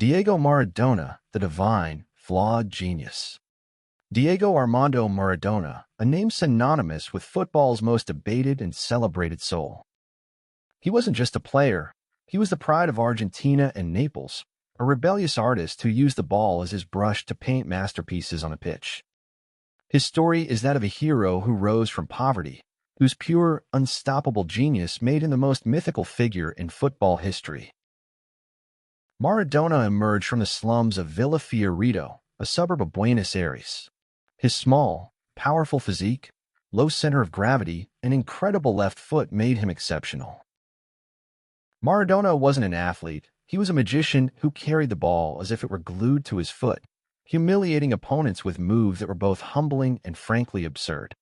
Diego Maradona, the divine, flawed genius. Diego Armando Maradona, a name synonymous with football's most debated and celebrated soul. He wasn't just a player, he was the pride of Argentina and Naples, a rebellious artist who used the ball as his brush to paint masterpieces on a pitch. His story is that of a hero who rose from poverty, whose pure, unstoppable genius made him the most mythical figure in football history. Maradona emerged from the slums of Villa Fiorito, a suburb of Buenos Aires. His small, powerful physique, low center of gravity, and incredible left foot made him exceptional. Maradona wasn't an athlete, he was a magician who carried the ball as if it were glued to his foot, humiliating opponents with moves that were both humbling and frankly absurd.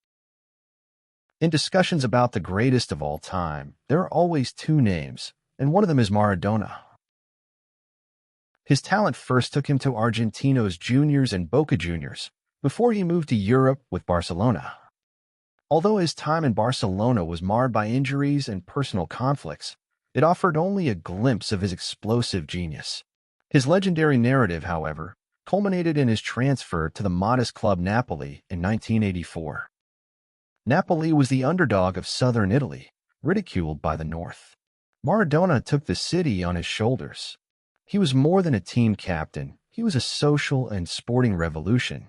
In discussions about the greatest of all time, there are always two names, and one of them is Maradona. His talent first took him to Argentinos Juniors and Boca Juniors, before he moved to Europe with Barcelona. Although his time in Barcelona was marred by injuries and personal conflicts, it offered only a glimpse of his explosive genius. His legendary narrative, however, culminated in his transfer to the modest club Napoli in 1984. Napoli was the underdog of southern Italy, ridiculed by the north. Maradona took the city on his shoulders. He was more than a team captain, he was a social and sporting revolution.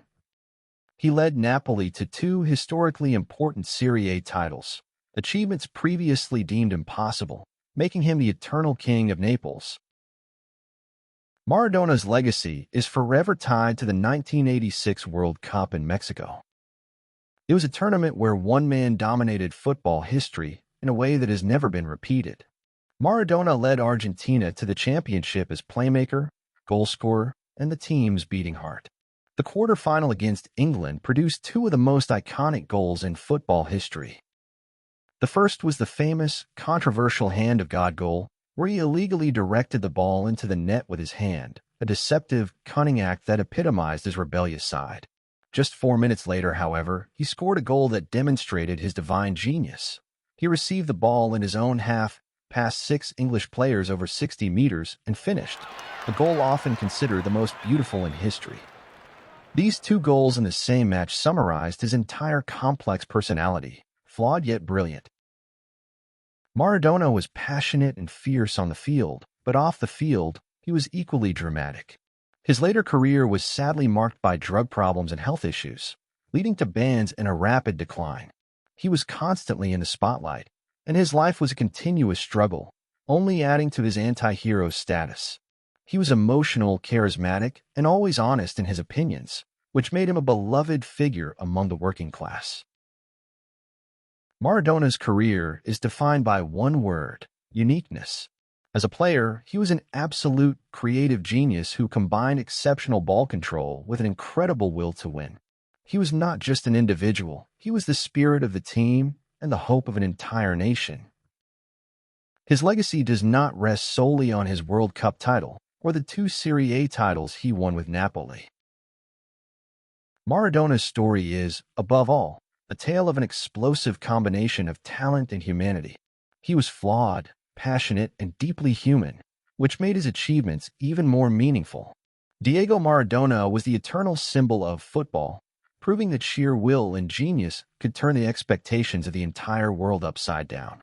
He led Napoli to two historically important Serie A titles, achievements previously deemed impossible, making him the eternal king of Naples. Maradona's legacy is forever tied to the 1986 World Cup in Mexico. It was a tournament where one man dominated football history in a way that has never been repeated. Maradona led Argentina to the championship as playmaker, goalscorer, and the team's beating heart. The quarterfinal against England produced two of the most iconic goals in football history. The first was the famous, controversial Hand of God goal, where he illegally directed the ball into the net with his hand, a deceptive, cunning act that epitomized his rebellious side. Just 4 minutes later, however, he scored a goal that demonstrated his divine genius. He received the ball in his own half, passed 6 English players over 60 meters, and finished, a goal often considered the most beautiful in history. These two goals in the same match summarized his entire complex personality, flawed yet brilliant. Maradona was passionate and fierce on the field, but off the field, he was equally dramatic. His later career was sadly marked by drug problems and health issues, leading to bans and a rapid decline. He was constantly in the spotlight, and his life was a continuous struggle, only adding to his anti-hero status. He was emotional, charismatic, and always honest in his opinions, which made him a beloved figure among the working class. Maradona's career is defined by one word: uniqueness. As a player, he was an absolute creative genius who combined exceptional ball control with an incredible will to win. He was not just an individual, he was the spirit of the team and the hope of an entire nation. His legacy does not rest solely on his World Cup title or the 2 Serie A titles he won with Napoli. Maradona's story is, above all, a tale of an explosive combination of talent and humanity. He was flawed, passionate, and deeply human, which made his achievements even more meaningful. Diego Maradona was the eternal symbol of football, proving that sheer will and genius could turn the expectations of the entire world upside down.